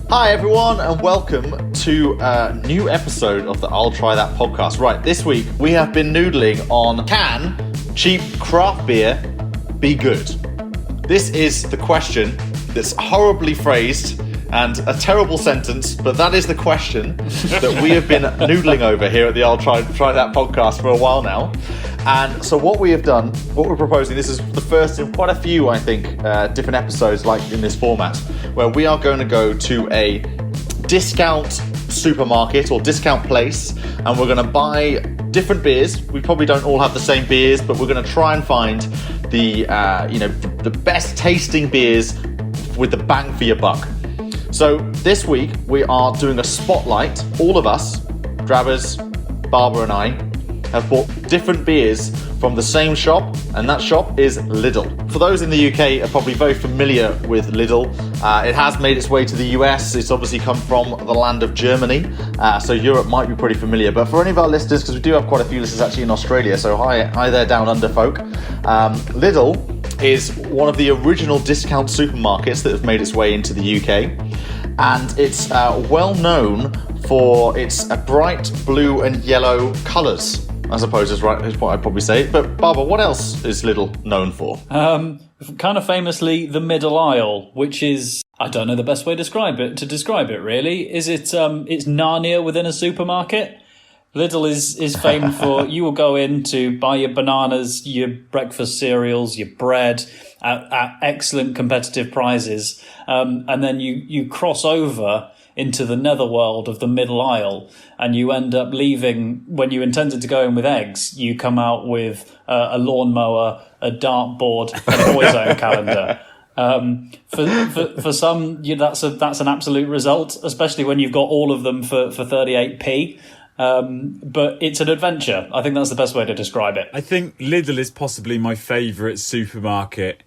Hi everyone and welcome to a new episode of the I'll Try That podcast. Right, this week we have been noodling on can cheap craft beer be good? This is the question that's horribly phrased and a terrible sentence, but that is the question that we have been noodling over here at the I'll Try That podcast for a while now. And so what we have done, what we're proposing, this is the first in quite a few, I think, different episodes like in this format, where we are going to go to a discount supermarket or discount place, and we're going to buy different beers. We probably don't all have the same beers, but we're going to try and find the best tasting beers with the bang for your buck. So this week we are doing a spotlight. All of us, Drabbers, Barbara and I, have bought different beers from the same shop, and that shop is Lidl. For those in the UK are probably very familiar with Lidl. It has made its way to the US. It's obviously come from the land of Germany, so Europe might be pretty familiar. But for any of our listeners, because we do have quite a few listeners actually in Australia, so hi there down under folk. Lidl is one of the original discount supermarkets that have made its way into the UK, and it's well known for its bright blue and yellow colours, I suppose is what I'd probably say. But Barbara, what else is Lidl known for? Kind of famously, the middle aisle, which is, I don't know the best way to describe it really. Is it, it's Narnia within a supermarket? Lidl is famed for, you will go in to buy your bananas, your breakfast cereals, your bread at excellent competitive prices. And then you cross over into the netherworld of the middle aisle, and you end up leaving, when you intended to go in with eggs, you come out with a lawnmower, a dartboard, a Boyzone calendar. For some, that's an absolute result, especially when you've got all of them for 38p. But it's an adventure. I think that's the best way to describe it. I think Lidl is possibly my favourite supermarket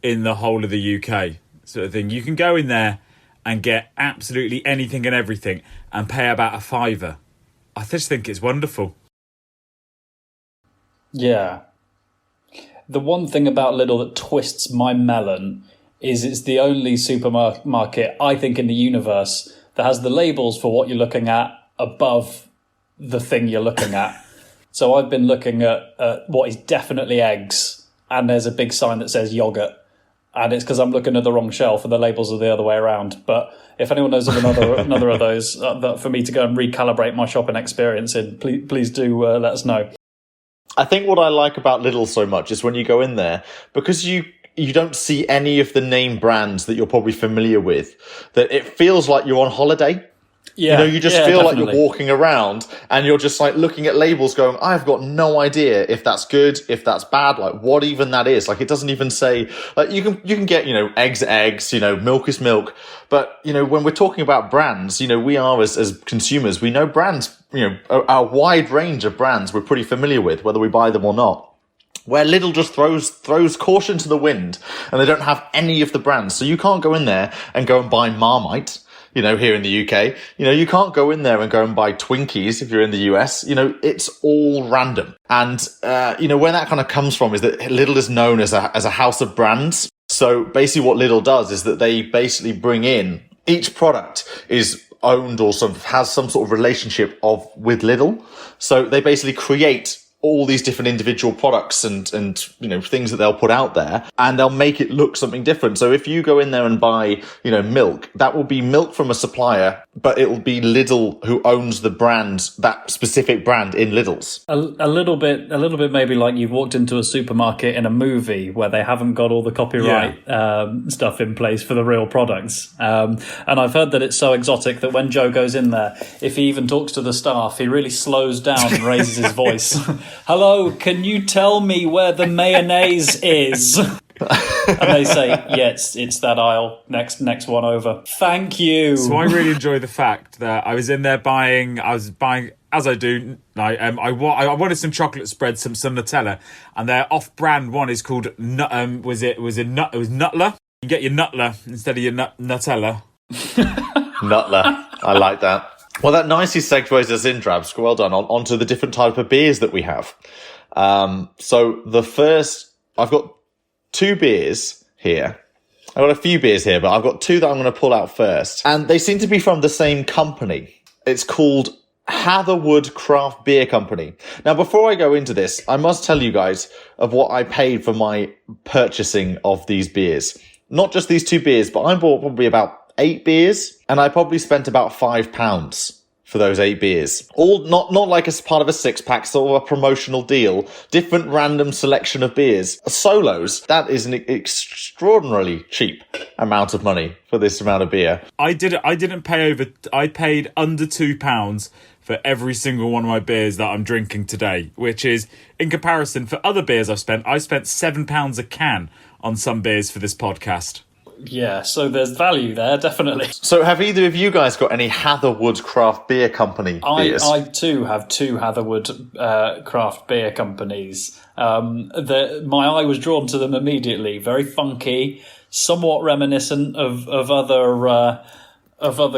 in the whole of the UK, sort of thing. You can go in there and get absolutely anything and everything and pay about £5. I just think it's wonderful. Yeah. The one thing about Lidl that twists my melon is it's the only supermarket, I think, in the universe that has the labels for what you're looking at above the thing you're looking at. So I've been looking at what is definitely eggs, and there's a big sign that says yogurt. And it's because I'm looking at the wrong shelf and the labels are the other way around. But if anyone knows of another of those that for me to go and recalibrate my shopping experience in, please do let us know. I think what I like about Lidl so much is when you go in there, because you don't see any of the name brands that you're probably familiar with, that it feels like you're on holiday. Yeah, you just feel definitely like you're walking around and you're just like looking at labels going, I've got no idea if that's good, if that's bad, like what even that is. Like it doesn't even say, like you can get, eggs, milk is milk. But, when we're talking about brands, we are as consumers, we know brands, a wide range of brands we're pretty familiar with, whether we buy them or not. Where Lidl just throws caution to the wind and they don't have any of the brands. So you can't go in there and go and buy Marmite. Here in the UK, you can't go in there and go and buy Twinkies if you're in the US. It's all random. And, where that kind of comes from is that Lidl is known as a house of brands. So basically what Lidl does is that they basically bring in, each product is owned or has some sort of relationship with Lidl. So they basically create all these different individual products and things that they'll put out there, and they'll make it look something different. So if you go in there and buy, milk, that will be milk from a supplier, but it will be Lidl who owns the brand, that specific brand in Lidl's. A little bit maybe like you've walked into a supermarket in a movie where they haven't got all the copyright stuff in place for the real products. And I've heard that it's so exotic that when Joe goes in there, if he even talks to the staff, he really slows down and raises his voice. Hello, can you tell me where the mayonnaise is? And they say, yeah, it's that aisle, next one over. Thank you. So I really enjoy the fact that I was in there buying, as I do, I wanted some chocolate spread, some Nutella, and their off-brand one is called, was Nutler? You can get your Nutler instead of your Nutella. Nutler, I like that. Well, that nicely segues us in, Drabs. Well done. Onto the different type of beers that we have. So the first, I've got two beers here. I've got a few beers here, but I've got two that I'm going to pull out first. And they seem to be from the same company. It's called Hatherwood Craft Beer Company. Now, before I go into this, I must tell you guys of what I paid for my purchasing of these beers. Not just these two beers, but I bought probably about 8 beers, and I probably spent about £5 for those 8 beers. All not like as part of a 6-pack, sort of a promotional deal. Different random selection of beers. Solos, that is an extraordinarily cheap amount of money for this amount of beer. I didn't pay over. I paid under £2 for every single one of my beers that I'm drinking today, which is, in comparison, for other beers I spent £7 a can on some beers for this podcast. Yeah, so there's value there, definitely. So have either of you guys got any Hatherwood Craft Beer Company beers? I too have 2 Hatherwood craft beer companies. My eye was drawn to them immediately. Very funky, somewhat reminiscent of other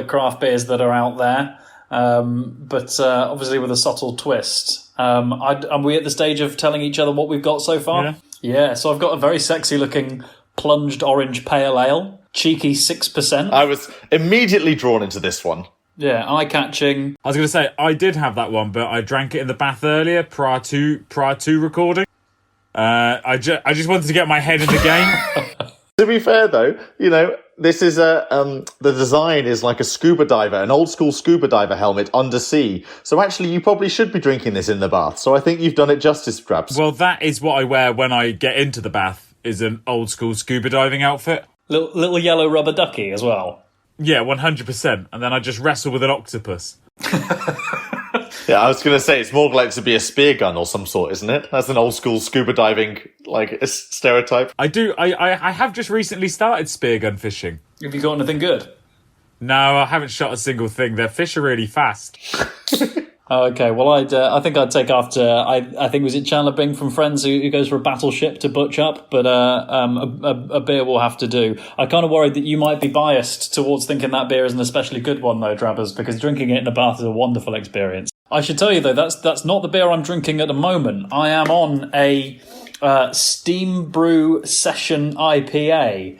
craft beers that are out there, but obviously with a subtle twist. Are we at the stage of telling each other what we've got so far? Yeah, so I've got a very sexy looking plunged orange pale ale, cheeky 6%. I was immediately drawn into this one. Yeah, eye-catching. I was going to say, I did have that one, but I drank it in the bath earlier prior to recording. I just wanted to get my head in the game. To be fair, though, you know, this is the design is like a scuba diver, an old school scuba diver helmet undersea. So actually, you probably should be drinking this in the bath. So I think you've done it justice, Drabs. Well, that is what I wear when I get into the bath, is an old school scuba diving outfit. Little yellow rubber ducky as well. Yeah, 100%. And then I just wrestle with an octopus. Yeah, I was going to say, it's more likely to be a spear gun or some sort, isn't it? That's an old school scuba diving, like, a stereotype. I have just recently started spear gun fishing. Have you got anything good? No, I haven't shot a single thing. Their fish are really fast. Okay, well, I think I'd take after. I think was it Chandler Bing from Friends who goes for a battleship to butch up, but a beer will have to do. I kind of worried that you might be biased towards thinking that beer is an especially good one, though, Drabbers, because drinking it in a bath is a wonderful experience. I should tell you though, that's not the beer I'm drinking at the moment. I am on a Steam Brew Session IPA.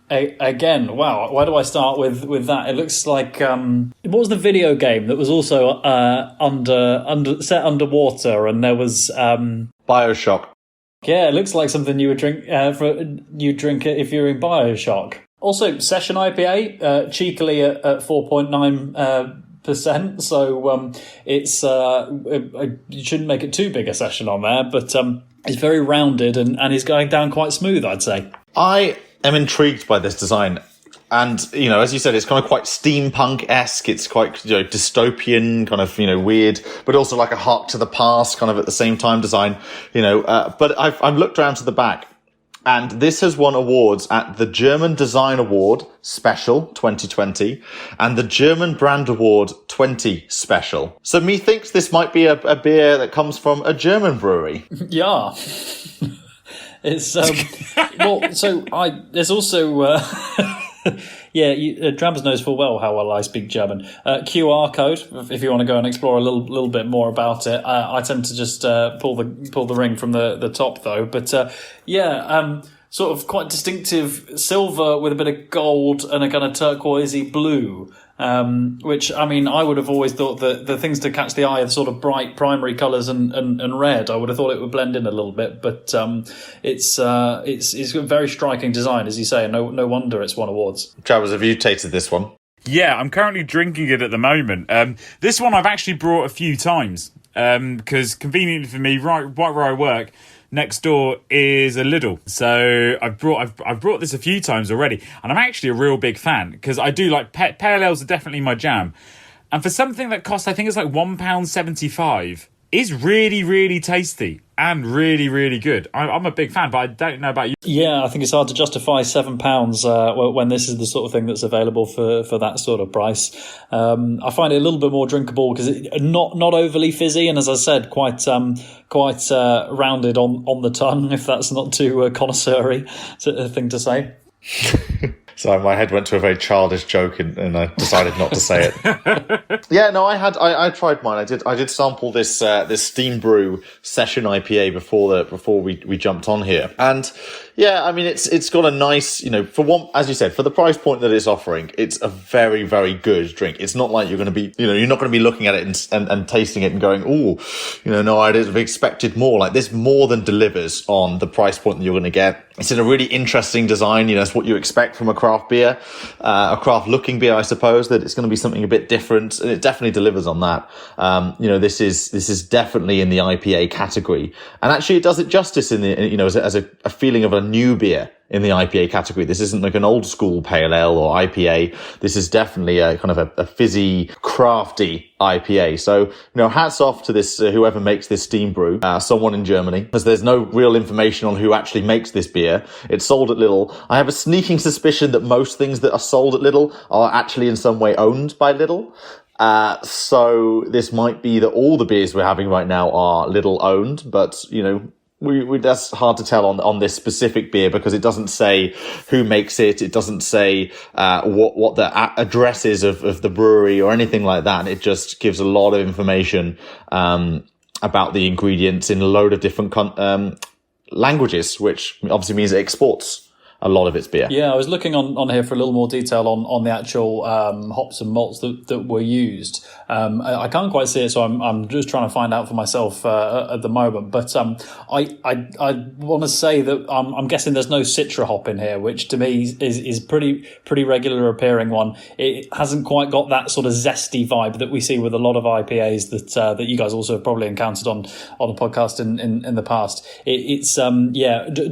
Again, wow, why do I start with that? It looks like what was the video game that was also set underwater, and there was BioShock. Yeah, it looks like something you would drink drink it if you're in BioShock. Also, Session IPA, cheekily at 4.9%. So it's you shouldn't make it too big a session on there, but it's very rounded and is going down quite smooth, I'd say. I am intrigued by this design. And, you know, as you said, it's kind of quite steampunk-esque. It's quite, you know, dystopian, kind of, you know, weird, but also like a hark to the past kind of at the same time design, you know. But I've looked around to the back, and this has won awards at the German Design Award Special 2020 and the German Brand Award 20 Special. So methinks this might be a beer that comes from a German brewery. Yeah. It's well. So there's also Drabs knows full well how well I speak German. QR code if you want to go and explore a little bit more about it. I tend to just pull the ring from the top though. But sort of quite distinctive silver with a bit of gold and a kind of turquoisey blue. Which, I mean, I would have always thought that the things to catch the eye are the sort of bright primary colours and red. I would have thought it would blend in a little bit, but it's a very striking design, as you say, and no wonder it's won awards. Travers, have you tasted this one? Yeah, I'm currently drinking it at the moment. This one I've actually brought a few times because conveniently for me, right where I work, next door is a Lidl, so I've brought this a few times already, and I'm actually a real big fan because I do like pale ales are definitely my jam, and for something that costs I think it's like £1.75 is really, really tasty and really, really good. I'm a big fan, but I don't know about you. Yeah, I think it's hard to justify £7 when this is the sort of thing that's available for that sort of price. I find it a little bit more drinkable because it's not overly fizzy, and as I said, quite rounded on the tongue, if that's not too connoisseur-y thing to say. So my head went to a very childish joke and I decided not to say it. Yeah, no, I tried mine. I did sample this Steam Brew Session IPA before we jumped on here. And Yeah, I mean, it's got a nice, for one, as you said, for the price point that it's offering, it's a very, very good drink. It's not like you're going to be, you're not going to be looking at it and tasting it and going, oh, no, I'd have expected more. Like, this more than delivers on the price point that you're going to get. It's in a really interesting design. It's what you expect from a craft beer, a craft looking beer, I suppose, that it's going to be something a bit different, and it definitely delivers on that. This is definitely in the IPA category, and actually it does it justice in the, as a feeling of a new beer in the IPA category. This isn't like an old school pale ale or IPA. This is definitely a kind of a fizzy, crafty IPA. So, hats off to this, whoever makes this steam brew, someone in Germany, as there's no real information on who actually makes this beer. It's sold at Lidl. I have a sneaking suspicion that most things that are sold at Lidl are actually in some way owned by Lidl. So this might be that all the beers we're having right now are Lidl owned, but, we that's hard to tell on this specific beer, because it doesn't say who makes it. It doesn't say what the address is of the brewery or anything like that. And it just gives a lot of information about the ingredients in a load of different languages, which obviously means it exports a lot of its beer. Yeah, I was looking on here for a little more detail on the actual hops and malts that were used. I can't quite see it, so I'm just trying to find out for myself at the moment. But I want to say that I'm guessing there's no Citra hop in here, which to me is pretty regular appearing one. It hasn't quite got that sort of zesty vibe that we see with a lot of IPAs that you guys also have probably encountered on a podcast in the past.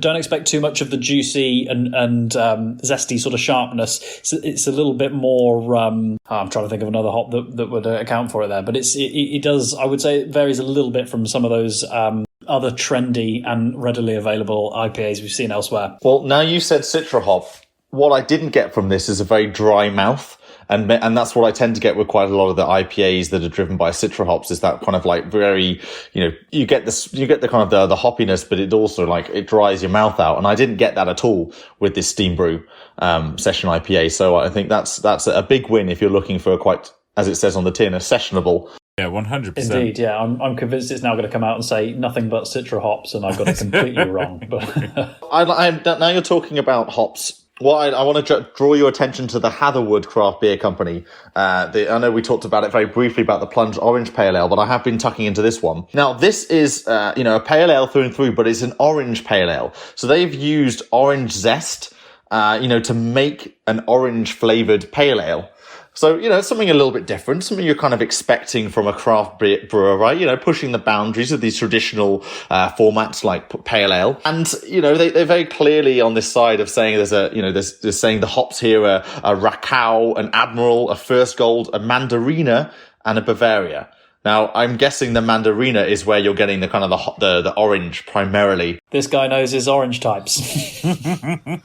Don't expect too much of the juicy and zesty sort of sharpness. It's a little bit more. I'm trying to think of another hop that would account for it there, but it does. I would say it varies a little bit from some of those other trendy and readily available IPAs we've seen elsewhere. Well, now you said Citra hop. What I didn't get from this is a very dry mouth. And that's what I tend to get with quite a lot of the IPAs that are driven by Citra hops, is that kind of like very, you get the kind of the hoppiness, but it also it dries your mouth out. And I didn't get that at all with this steam brew, session IPA. So I think that's a big win if you're looking for a quite, as it says on the tin, a sessionable. Yeah, 100%. Indeed, yeah. I'm convinced it's now going to come out and say nothing but Citra hops, and I've got it completely wrong. But now you're talking about hops. Well, I want to draw your attention to the Hatherwood Craft Beer Company. I know we talked about it very briefly about the Plunge Orange Pale Ale, but I have been tucking into this one. Now, this is, a pale ale through and through, but it's an orange pale ale. So they've used orange zest, to make an orange flavored pale ale. So, it's something a little bit different, something you're kind of expecting from a craft brewer, right? Pushing the boundaries of these traditional formats like pale ale. And, they're very clearly on this side of saying they're saying the hops here are a Rakau, an Admiral, a First Gold, a Mandarina, and a Bavaria. Now, I'm guessing the Mandarina is where you're getting the kind of the orange primarily. This guy knows his orange types.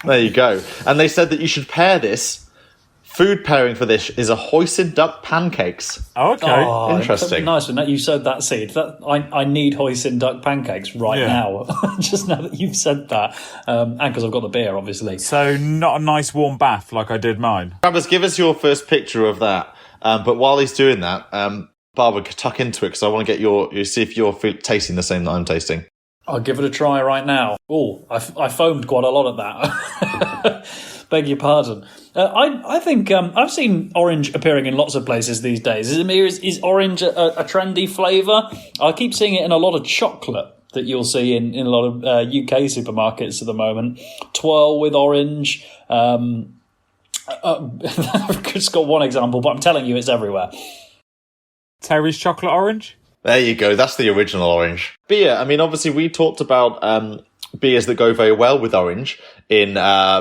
There you go. And they said that you should pair this. Food pairing for this is a hoisin duck pancakes. Oh, okay. Oh, interesting. Nice one. You sowed that seed. I need hoisin duck pancakes now. Just now that you've said that. And because I've got the beer, obviously. So not a nice warm bath like I did mine. Travis, give us your first picture of that. But while he's doing that, Barbara, tuck into it, because I want to get see if you're tasting the same that I'm tasting. I'll give it a try right now. Oh, I foamed quite a lot at that. Beg your pardon. I think I've seen orange appearing in lots of places these days. Is orange a trendy flavour? I keep seeing it in a lot of chocolate that you'll see in a lot of UK supermarkets at the moment. Twirl with orange. I've just got one example, but I'm telling you it's everywhere. Terry's chocolate orange? There you go. That's the original orange. Beer. I mean, obviously, we talked about beers that go very well with orange in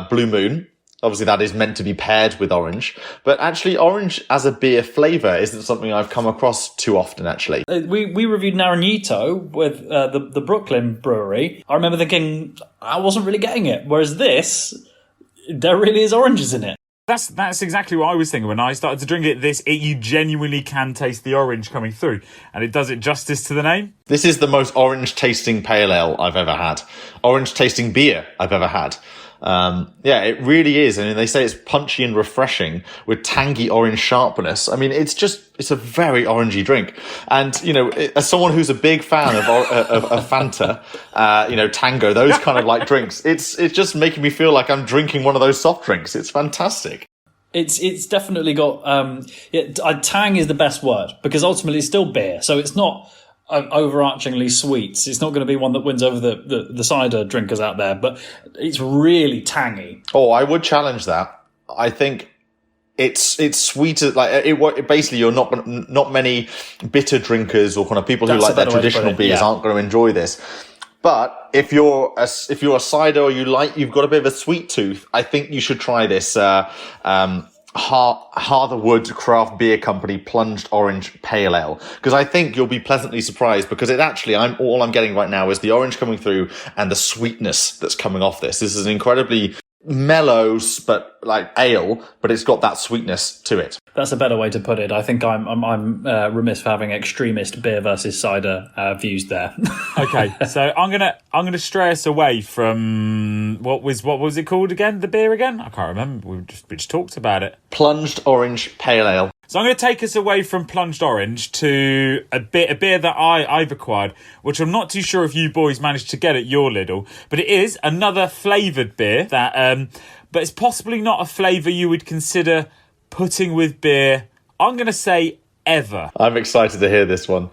Blue Moon. Obviously, that is meant to be paired with orange. But actually, orange as a beer flavour isn't something I've come across too often, actually. We reviewed Naranjito with the Brooklyn brewery. I remember thinking, I wasn't really getting it. Whereas this, there really is oranges in it. That's exactly what I was thinking when I started to drink it. You genuinely can taste the orange coming through, and it does it justice to the name. This is the most orange tasting pale ale I've ever had. Orange tasting beer I've ever had. Yeah, it really is. I mean, they say it's punchy and refreshing with tangy orange sharpness. I mean, it's a very orangey drink. And, as someone who's a big fan of Fanta, Tango, those kind of like drinks, it's just making me feel like I'm drinking one of those soft drinks. It's fantastic. It's definitely got tang is the best word, because ultimately it's still beer, so it's not overarchingly sweet. It's not going to be one that wins over the cider drinkers out there, but it's really tangy. Oh, I would challenge that. I think it's sweeter. Like basically, you're not many bitter drinkers or kind of people who like their traditional beers aren't going to enjoy this. But if you're a cider or you've got a bit of a sweet tooth, I think you should try this Hartherwood Craft Beer Company Plunged Orange Pale Ale, because I think you'll be pleasantly surprised, because it actually all I'm getting right now is the orange coming through and the sweetness that's coming off this. This is an incredibly mellow but like ale, but it's got that sweetness to it. That's a better way to put it. I think I'm remiss for having extremist beer versus cider views there. Okay, so I'm gonna stray us away from what was it called again? The beer again? I can't remember. We just talked about it. Plunged Orange Pale Ale. So I'm going to take us away from Plunged Orange to a beer that I've acquired, which I'm not too sure if you boys managed to get at your Lidl, but it is another flavoured beer that, but it's possibly not a flavour you would consider putting with beer. I'm going to say ever. I'm excited to hear this one.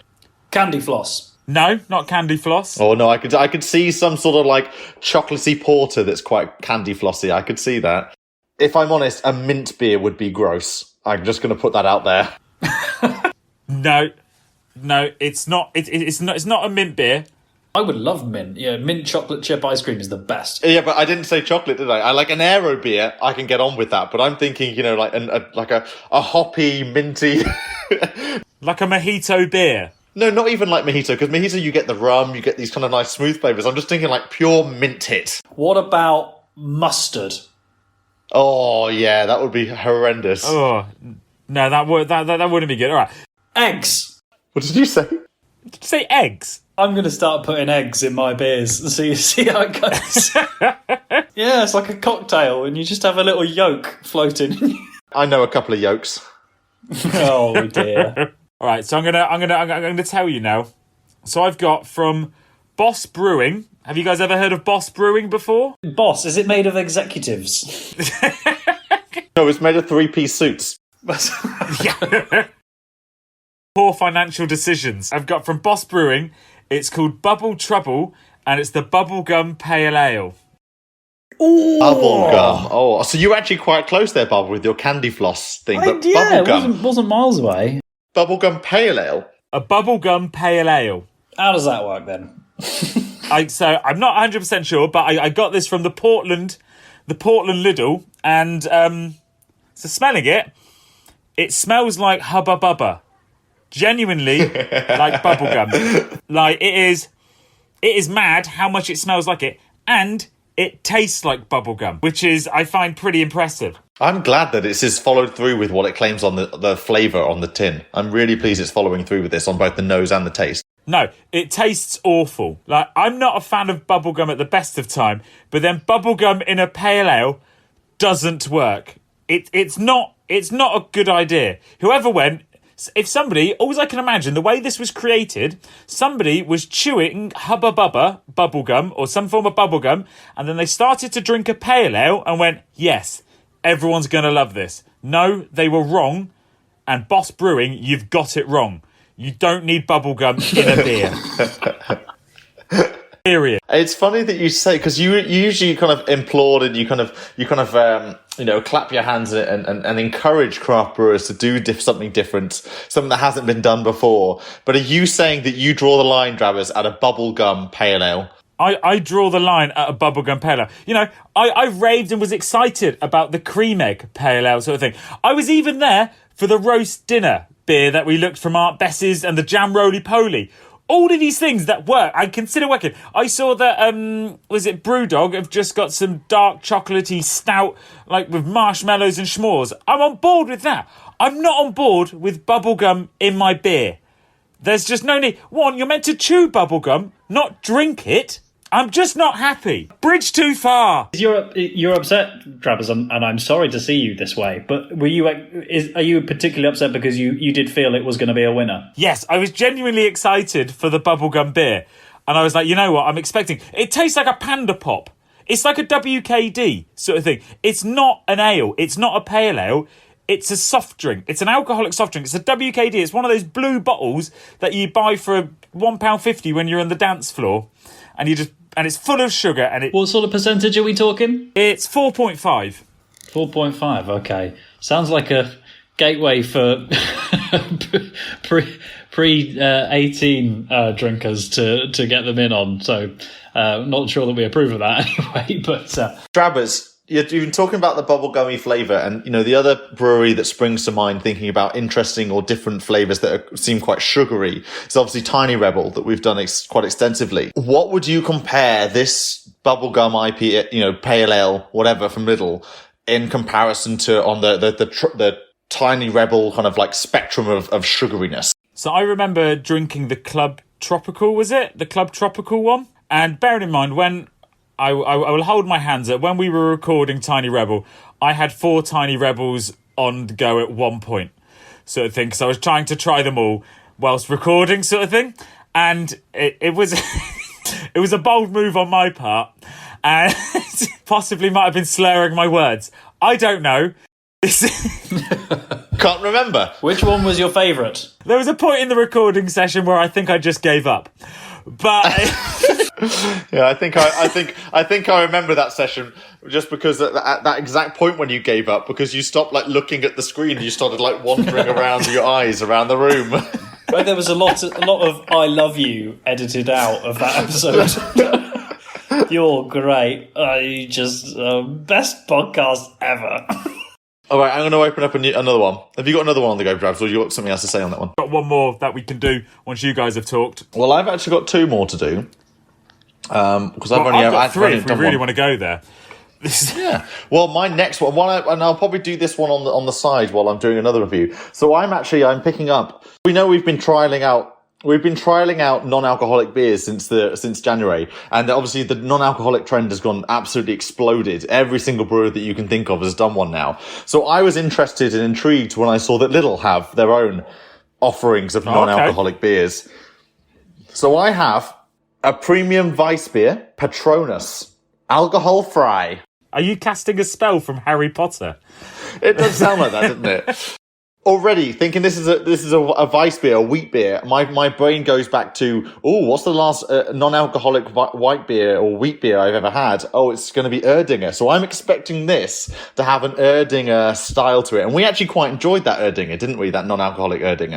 Candy floss. No, not candy floss. Oh no, I could see some sort of like chocolatey porter that's quite candy flossy. I could see that. If I'm honest, a mint beer would be gross. I'm just going to put that out there. No, it's not. It's not a mint beer. I would love mint. Yeah, mint chocolate chip ice cream is the best. Yeah, but I didn't say chocolate, did I? I like an aero beer. I can get on with that, but I'm thinking, like a hoppy, minty, like a mojito beer. No, not even like mojito, because mojito you get the rum, you get these kind of nice smooth flavors. I'm just thinking like pure mint hit. What about mustard? Oh yeah, that would be horrendous. Oh no, that wouldn't be good. All right, eggs. What did you say? Did you say eggs? I'm going to start putting eggs in my beers and see how it goes. Yeah, it's like a cocktail, and you just have a little yolk floating. I know a couple of yolks. Oh dear. All right, so I'm gonna tell you now. So I've got from Boss Brewing. Have you guys ever heard of Boss Brewing before? Boss, is it made of executives? No, it's made of 3-piece suits. Yeah. Poor financial decisions. I've got from Boss Brewing. It's called Bubble Trouble, and it's the Bubblegum Pale Ale. Ooh. Bubblegum. Oh, so you're actually quite close there, Bob, with your candy floss thing. But bubblegum. It wasn't miles away. Bubblegum Pale Ale. A Bubblegum Pale Ale. How does that work then? So I'm not 100% sure, but I got this from the Portland Lidl, and so smelling it smells like Hubba Bubba. Genuinely like bubblegum. Like it is mad how much it smells like it, and it tastes like bubblegum, which is, I find, pretty impressive. I'm glad that it's just followed through with what it claims on the flavour on the tin. I'm really pleased it's following through with this on both the nose and the taste. No, it tastes awful. Like, I'm not a fan of bubblegum at the best of time, but then bubblegum in a pale ale doesn't work. It's not a good idea. Whoever went, if somebody, always I can imagine, the way this was created, somebody was chewing Hubba Bubba bubblegum or some form of bubblegum, and then they started to drink a pale ale and went, yes, everyone's going to love this. No, they were wrong, and Boss Brewing, you've got it wrong. You don't need bubblegum in a beer. Period. It's funny that you say, because you usually kind of implore and you kind of clap your hands and encourage craft brewers to do something different, something that hasn't been done before. But are you saying that you draw the line, Drabbers, at a bubblegum pale ale? I draw the line at a bubblegum pale ale. You know, I raved and was excited about the cream egg pale ale sort of thing. I was even there for the roast dinner beer that we looked from Aunt Bess's and the jam roly-poly. All of these things that work, I consider working. I saw that, was it Brewdog have just got some dark chocolatey stout, like with marshmallows and s'mores. I'm on board with that. I'm not on board with bubblegum in my beer. There's just no need. One, you're meant to chew bubblegum, not drink it. I'm just not happy. Bridge too far. You're upset, Travis, and I'm sorry to see you this way. But are you particularly upset because you did feel it was going to be a winner? Yes, I was genuinely excited for the bubblegum beer. And I was like, you know what, I'm expecting... It tastes like a Panda Pop. It's like a WKD sort of thing. It's not an ale. It's not a pale ale. It's a soft drink. It's an alcoholic soft drink. It's a WKD. It's one of those blue bottles that you buy for £1.50 when you're on the dance floor. And it's full of sugar. And what sort of percentage are we talking? It's 4.5. 4.5, okay. Sounds like a gateway for pre-18 drinkers to get them in on. So not sure that we approve of that anyway. But Drabbers, you've been talking about the bubblegummy flavour, and the other brewery that springs to mind thinking about interesting or different flavours that seem quite sugary is obviously Tiny Rebel, that we've done quite extensively. What would you compare this bubblegum IPA, pale ale, whatever, from Lidl, in comparison to on the Tiny Rebel kind of like spectrum of sugariness? So I remember drinking the Club Tropical, was it? The Club Tropical one? And bearing in mind, when I will hold my hands up, when we were recording Tiny Rebel, I had 4 Tiny Rebels on the go at one point, sort of thing, because I was trying to try them all whilst recording, sort of thing. And it was it was a bold move on my part, and possibly might have been slurring my words. I don't know. Can't remember. Which one was your favourite? There was a point in the recording session where I think I just gave up. But yeah, I think I remember that session just because at that exact point when you gave up, because you stopped like looking at the screen, you started like wandering around your eyes around the room. Right, there was a lot of "I love you" edited out of that episode. You're great. You just best podcast ever. All right, I'm going to open up another one. Have you got another one on the go, Brabs, or you got something else to say on that one? Got one more that we can do once you guys have talked. Well, I've actually got 2 more to do. Because I've got 3 if we really want to go there. Yeah. Well, my next one, and I'll probably do this one on the side while I'm doing another review. So I'm picking up. We know we've been trialing out non-alcoholic beers since January, and obviously the non-alcoholic trend has gone absolutely exploded. Every single brewer that you can think of has done one now. So I was interested and intrigued when I saw that Lidl have their own offerings of non-alcoholic beers. So I have a premium Weiss beer, Patronus, alcohol free. Are you casting a spell from Harry Potter? It does sound like that, doesn't it? Already thinking this is a Weiss beer, a wheat beer. My brain goes back to, what's the last non-alcoholic white beer or wheat beer I've ever had? Oh, it's going to be Erdinger. So I'm expecting this to have an Erdinger style to it, and we actually quite enjoyed that Erdinger, didn't we? That non-alcoholic Erdinger.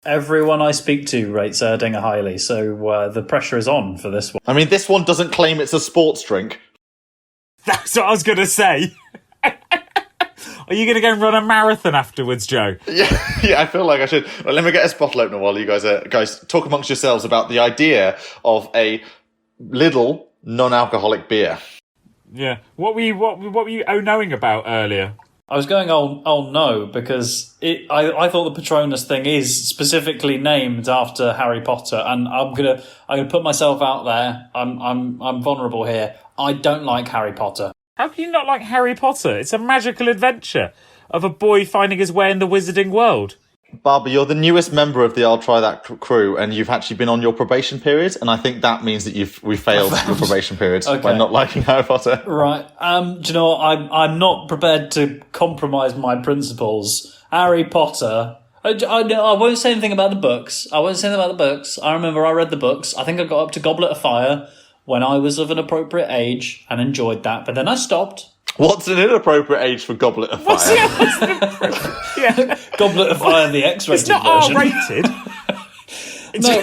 Everyone I speak to rates Erdinger highly, so the pressure is on for this one. I mean, this one doesn't claim it's a sports drink. That's what I was going to say. Are you going to go and run a marathon afterwards, Joe? Yeah, I feel like I should. Well, let me get a bottle opener while you guys talk amongst yourselves about the idea of a Lidl non-alcoholic beer. Yeah. What were you knowing about earlier? I was going, oh no, because I thought the Patronus thing is specifically named after Harry Potter, and I'm gonna put myself out there. I'm vulnerable here. I don't like Harry Potter. How can you not like Harry Potter? It's a magical adventure of a boy finding his way in the wizarding world. Barbara, you're the newest member of the I'll Try That crew, and you've actually been on your probation period, and I think that means that we failed your probation period by not liking Harry Potter. Right. Do you know what? I'm not prepared to compromise my principles. Harry Potter. I won't say anything about the books. I remember I read the books. I think I got up to Goblet of Fire when I was of an appropriate age and enjoyed that, but then I stopped. What's an inappropriate age for Goblet of Fire? Yeah. Goblet of Fire, the X-rated version. It's not R-rated. No,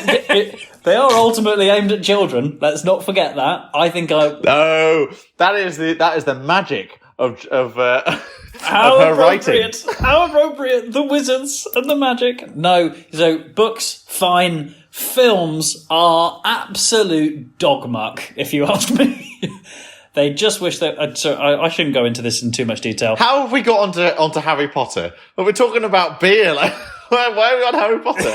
they are ultimately aimed at children. Let's not forget that. No, that is the magic of her writing. How appropriate, the wizards and the magic. No, so books, fine. Films are absolute dog muck, if you ask me. They just wish that... I shouldn't go into this in too much detail. How have we got onto Harry Potter? Well, we're talking about beer. Why are we on Harry Potter?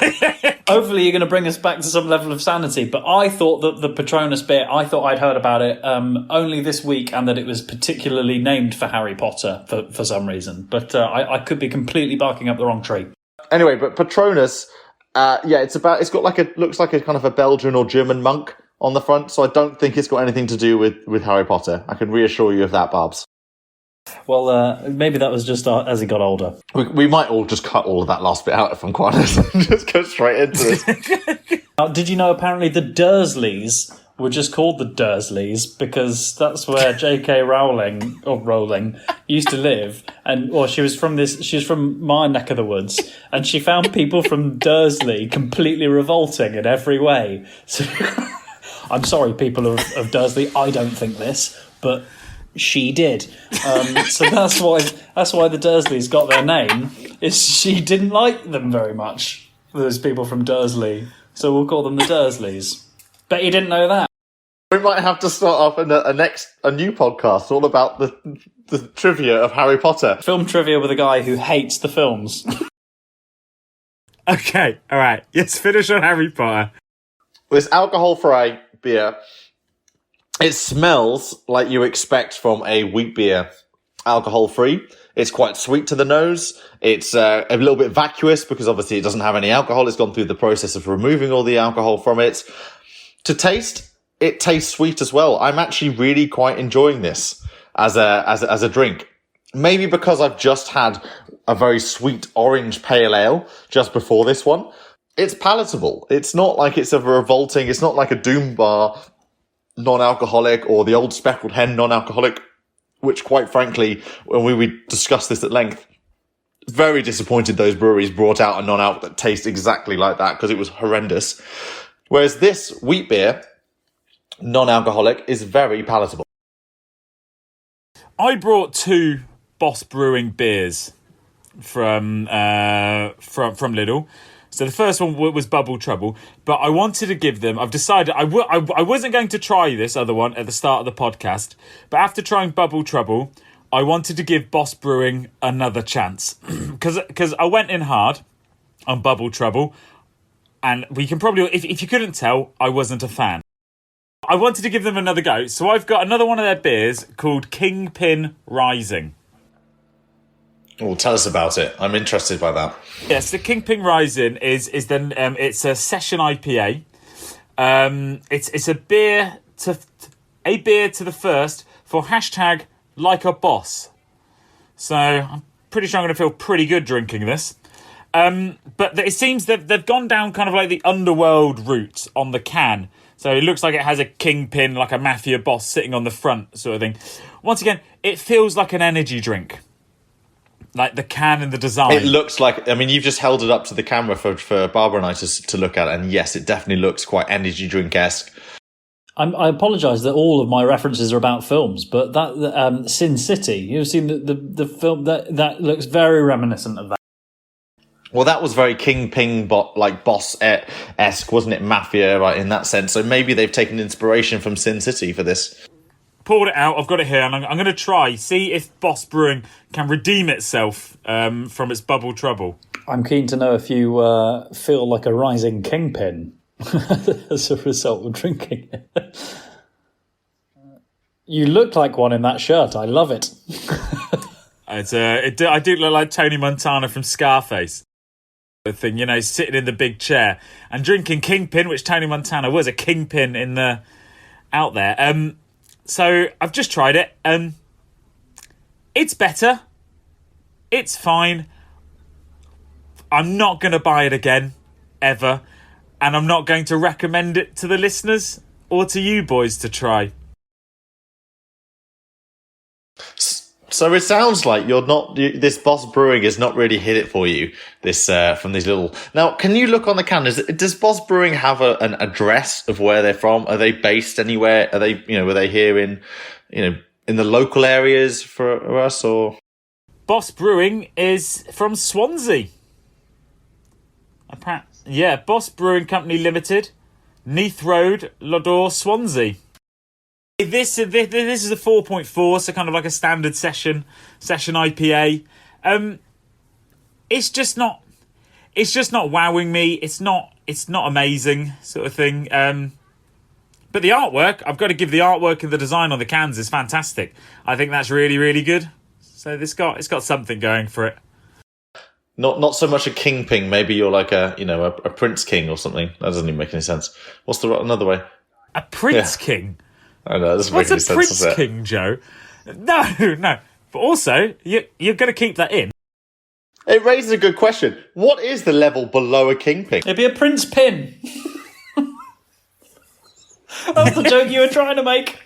Hopefully you're going to bring us back to some level of sanity, but I thought that the Patronus bit, I thought I'd heard about it only this week, and that it was particularly named for Harry Potter for some reason. But I could be completely barking up the wrong tree. Anyway, but Patronus, it's got looks like a kind of a Belgian or German monk on the front, so I don't think it's got anything to do with Harry Potter. I can reassure you of that, Barbs. Well, maybe that was just as he got older. We might all just cut all of that last bit out, if I'm quite honest, and just go straight into this. Did you know apparently the Dursleys were just called the Dursleys because that's where J.K. Rowling used to live, and she was from my neck of the woods, and she found people from Dursley completely revolting in every way. So I'm sorry, people of Dursley, I don't think this, but she did. So that's why the Dursleys got their name, is she didn't like them very much, those people from Dursley. So we'll call them the Dursleys. Bet you didn't know that. We might have to start off a new podcast all about the trivia of Harry Potter. Film trivia with a guy who hates the films. Okay, all right. Let's finish on Harry Potter. This alcohol-free beer, it smells like you expect from a wheat beer, alcohol-free. It's quite sweet to the nose. It's a little bit vacuous because obviously it doesn't have any alcohol. It's gone through the process of removing all the alcohol from it. To taste, it tastes sweet as well. I'm actually really quite enjoying this as a drink. Maybe because I've just had a very sweet orange pale ale just before this one. It's palatable. It's not like it's it's not like a Doom Bar non-alcoholic or the Old Speckled Hen non-alcoholic, which quite frankly, when we discussed this at length, very disappointed those breweries brought out a non-alc that tastes exactly like that because it was horrendous. Whereas this wheat beer, non-alcoholic, is very palatable. I brought 2 Boss Brewing beers from Lidl. So the first one was Bubble Trouble, but I wanted to give them... I've decided I wasn't going to try this other one at the start of the podcast, but after trying Bubble Trouble, I wanted to give Boss Brewing another chance. Because I went in hard on Bubble Trouble, and we can probably... If you couldn't tell, I wasn't a fan. I wanted to give them another go, so I've got another one of their beers called Kingpin Rising. Oh, tell us about it. I'm interested by that. Yes, the Kingpin Rising is then it's a session IPA. It's a beer to the first for hashtag like a boss. So I'm pretty sure I'm going to feel pretty good drinking this. But it seems that they've gone down kind of like the underworld route on the can. So it looks like it has a kingpin, like a mafia boss sitting on the front sort of thing. Once again, it feels like an energy drink. Like the can and the design. It looks like, I mean, you've just held it up to the camera for Barbara and I to look at, and yes, it definitely looks quite energy drink-esque. I apologise that all of my references are about films, but that Sin City, you've seen the film, that looks very reminiscent of that. Well, that was very Kingpin, boss-esque, wasn't it? Mafia, right, in that sense. So maybe they've taken inspiration from Sin City for this. Pulled it out, I've got it here, and I'm going to try, see if Boss Brewing can redeem itself from its bubble trouble. I'm keen to know if you feel like a rising kingpin as a result of drinking it. You look like one in that shirt, I love it. I do look like Tony Montana from Scarface. The thing, you know, sitting in the big chair and drinking Kingpin, which Tony Montana was a kingpin out there. So I've just tried it. It's better. It's fine. I'm not going to buy it again, ever. And I'm not going to recommend it to the listeners or to you boys to try. So it sounds like this Boss Brewing has not really hit it for you, this from these little... Now, can you look on the can? Does Boss Brewing have an address of where they're from? Are they based anywhere? Are they, were they here in the local areas for us, or...? Boss Brewing is from Swansea. Yeah, Boss Brewing Company Limited, Neath Road, Lodore, Swansea. This is a 4.4, so kind of like a standard session IPA. It's just not... it's just not wowing me. It's not amazing sort of thing. But the artwork, I've got to give the artwork and the design on the cans is fantastic. I think that's really, really good. So it's got something going for it. Not so much a kingpin. Maybe you're like a prince king or something. That doesn't even make any sense. What's another way? A prince king? I know, that doesn't What's make any a sense, prince does it? king, Joe? No. But also, you're going to keep that in. It raises a good question. What is the level below a kingpin? It'd be a prince pin. That's the joke you were trying to make.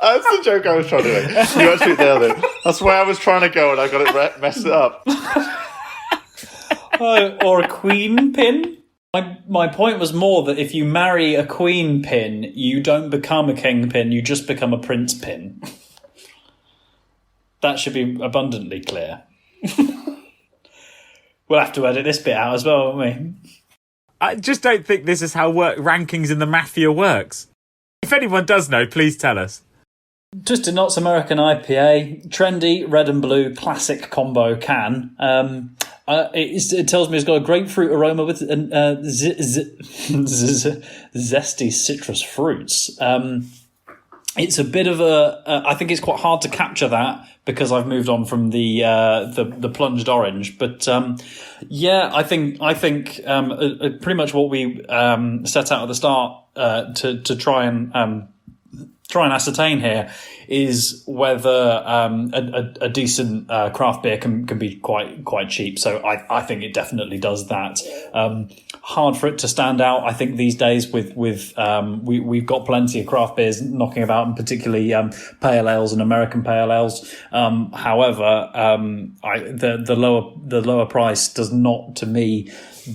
That's the joke I was trying to make. You actually nailed it. That's where I was trying to go, and I got it messed up. Or a queen pin. My point was more that if you marry a queen pin, you don't become a king pin, you just become a prince pin. That should be abundantly clear. We'll have to edit this bit out as well, won't we? I just don't think this is how rankings in the Mafia works. If anyone does know, please tell us. Just a Knott's American IPA, trendy, red and blue, classic combo can. It tells me it's got a grapefruit aroma with zesty citrus fruits. It's a bit of I think it's quite hard to capture that because I've moved on from the plunged orange. But I think pretty much what we set out at the start to try and ascertain here is whether a decent craft beer can be quite cheap. So I think it definitely does that. Hard for it to stand out. I think these days we've got plenty of craft beers knocking about, and particularly pale ales and American pale ales. However, the lower price does not, to me,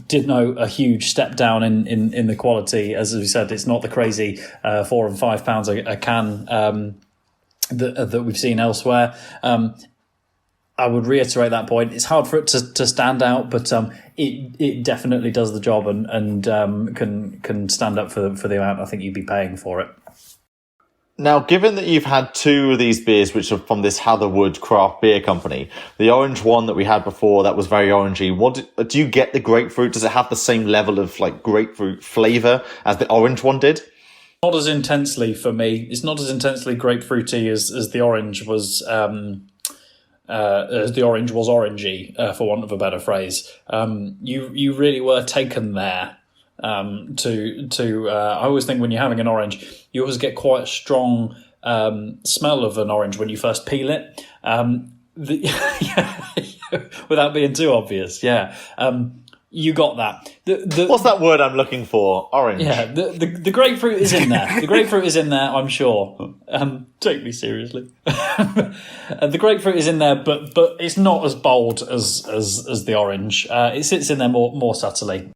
denote a huge step down in the quality. As we said, it's not the crazy £4 and £5 a can that we've seen elsewhere. I would reiterate that point. It's hard for it to stand out, but it definitely does the job and can stand up for the amount I think you'd be paying for it. Now, given that you've had two of these beers, which are from this Hatherwood craft beer company, the orange one that we had before, that was very orangey. Do you get the grapefruit? Does it have the same level of like grapefruit flavour as the orange one did? Not as intensely for me. It's not as intensely grapefruity as the orange was. As the orange was orangey, for want of a better phrase. You really were taken there. I always think when you're having an orange, you always get quite a strong smell of an orange when you first peel it. Without being too obvious, yeah. You got that. What's that word I'm looking for? Orange. Yeah, the grapefruit is in there. The grapefruit is in there, I'm sure. Take me seriously. The grapefruit is in there, but it's not as bold as the orange. It sits in there more subtly.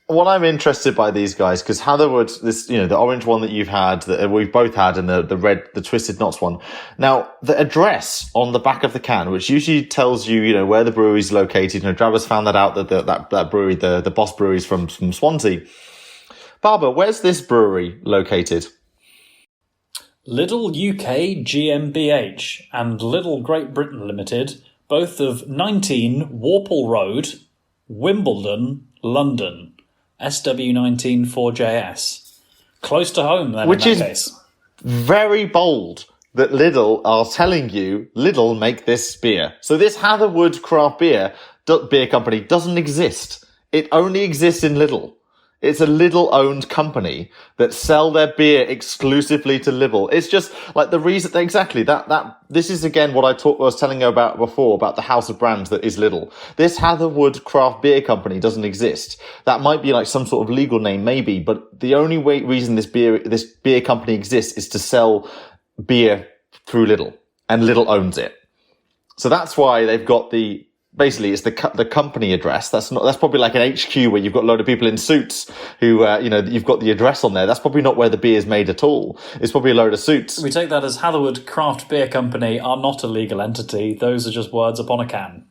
What I'm interested by these guys, because Hatherwood, the orange one that you've had, that we've both had, and the red, the Twisted Knots one. Now, the address on the back of the can, which usually tells you, where the brewery's located. Drabber's found that out, that brewery, the Boss Brewery's from Swansea. Barbara, where's this brewery located? Lidl UK GmbH and Lidl Great Britain Limited, both of 19 Warple Road, Wimbledon, London. SW19 4JS. Close to home, then, which in is that case. Very bold that Lidl are telling you Lidl make this beer. So this Hatherwood craft beer company doesn't exist. It only exists in Lidl. It's a Lidl-owned company that sell their beer exclusively to Lidl. It's just like the reason, exactly, that this is again what I was telling you about before, about the house of brands that is Lidl. This Hatherwood craft beer company doesn't exist. That might be like some sort of legal name, maybe, but the only reason this beer company exists is to sell beer through Lidl, and Lidl owns it. So that's why they've got basically, it's the company address. That's probably like an HQ where you've got a load of people in suits who, you've got the address on there. That's probably not where the beer is made at all. It's probably a load of suits. We take that as Hatherwood Craft Beer Company are not a legal entity. Those are just words upon a can.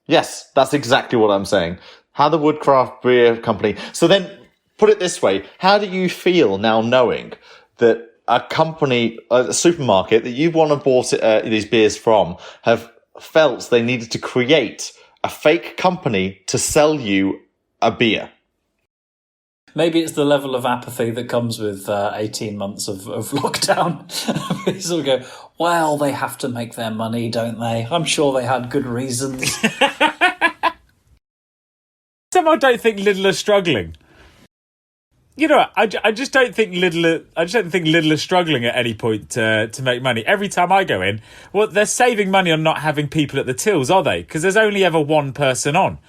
Yes, that's exactly what I'm saying. Hatherwood Craft Beer Company. So then, put it this way. How do you feel now knowing that a company, a supermarket that you've won and bought these beers from, have felt they needed to create a fake company to sell you a beer. Maybe it's the level of apathy that comes with 18 months of lockdown. We sort of go, well, they have to make their money, don't they? I'm sure they had good reasons. Somehow I don't think Lidl are struggling. You know, I just don't think Lidl are struggling at any point to make money. Every time I go in, well, they're saving money on not having people at the tills, are they? Because there's only ever one person on.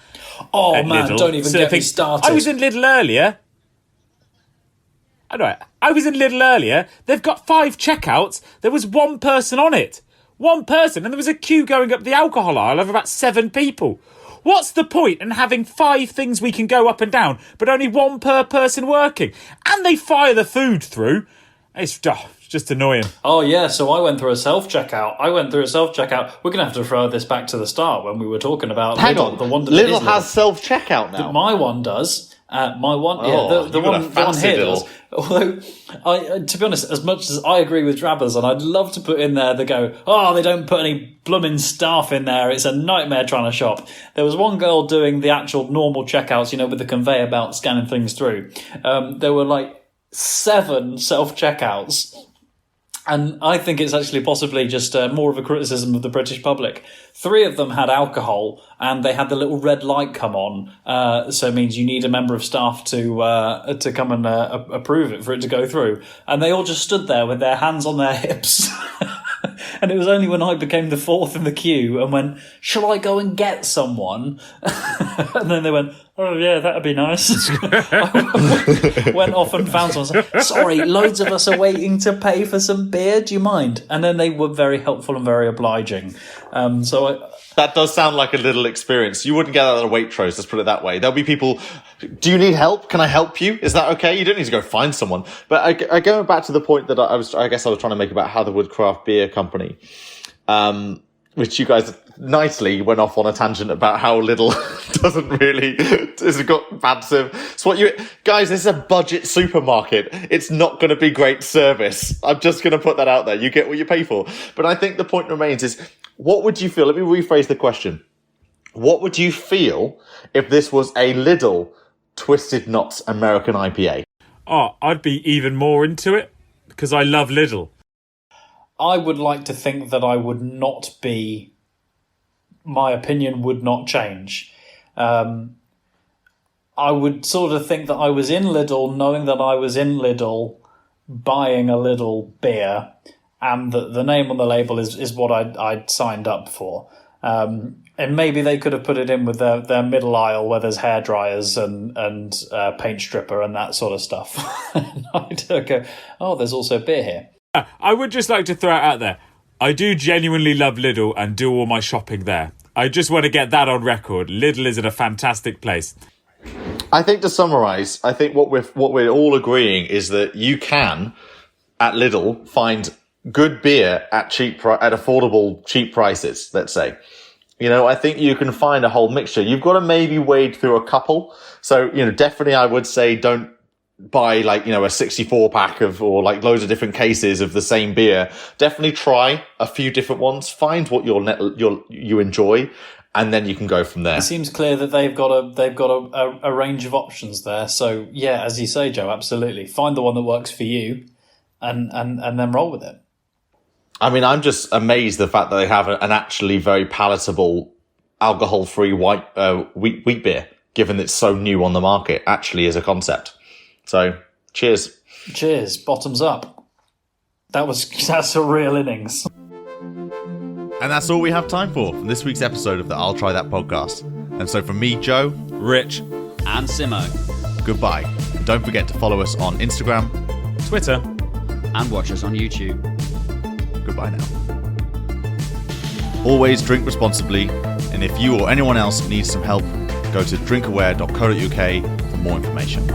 Oh man, Lidl. don't even get me started. I was in Lidl earlier. I was in Lidl earlier. They've got 5 checkouts. There was one person on it. One person. And there was a queue going up the alcohol aisle of about 7 people. What's the point in having 5 things we can go up and down, but only one per person working? And they fire the food through. It's just annoying. Oh, yeah, so I went through a self-checkout. We're going to have to throw this back to the start when we were talking about Lidl. The one that Lidl has self-checkout now. My one does. The one here does. Although, to be honest, as much as I agree with Drabbers, and I'd love to put in there, they go, oh, they don't put any blooming staff in there. It's a nightmare trying to shop. There was one girl doing the actual normal checkouts, with the conveyor belt scanning things through. There were like 7 self-checkouts. And I think it's actually possibly just more of a criticism of the British public. 3 of them had alcohol, and they had the little red light come on. So it means you need a member of staff to come and approve it for it to go through. And they all just stood there with their hands on their hips. And it was only when I became the 4th in the queue and went, shall I go and get someone? And then they went, oh, yeah, that'd be nice. Went off and found someone. Sorry, loads of us are waiting to pay for some beer. Do you mind? And then they were very helpful and very obliging. That does sound like a little experience. You wouldn't get that at a Waitrose, let's put it that way. There'll be people, do you need help? Can I help you? Is that okay? You don't need to go find someone. But going back to the point that I guess I was trying to make about how the Woodcraft Beer Company, which you guys nicely went off on a tangent about how Lidl has got bad service. So guys, this is a budget supermarket. It's not going to be great service. I'm just going to put that out there. You get what you pay for. But I think the point remains is, what would you feel? Let me rephrase the question. What would you feel if this was a Lidl Twisted Nuts American IPA? Oh, I'd be even more into it because I love Lidl. I would like to think that I would not be... My opinion would not change. I would sort of think that I was in Lidl, knowing that I was in Lidl, buying a Lidl beer, and that the name on the label is what I'd signed up for. And maybe they could have put it in with their middle aisle where there's hair dryers and paint stripper and that sort of stuff. And I'd go, oh, there's also beer here. I would just like to throw it out there. I do genuinely love Lidl and do all my shopping there. I just want to get that on record. Lidl is in a fantastic place. I think to summarise, I think what we're all agreeing is that you can, at Lidl, find good beer at affordable, cheap prices, let's say. I think you can find a whole mixture. You've got to maybe wade through a couple. So, definitely I would say don't buy a 64 pack or loads of different cases of the same beer. Definitely try a few different ones, find what you enjoy, and then you can go from there. It seems clear that they've got a range of options there. So yeah, as you say, Joe, absolutely. Find the one that works for you and then roll with it. I mean, I'm just amazed the fact that they have an actually very palatable alcohol-free wheat beer, given it's so new on the market, actually, as a concept. So, cheers. Cheers. Bottoms up. That's a real innings. And that's all we have time for from this week's episode of the I'll Try That podcast. And so from me, Joe, Rich, and Simo, goodbye. And don't forget to follow us on Instagram, Twitter, and watch us on YouTube. Goodbye now. Always drink responsibly, and if you or anyone else needs some help, go to drinkaware.co.uk for more information.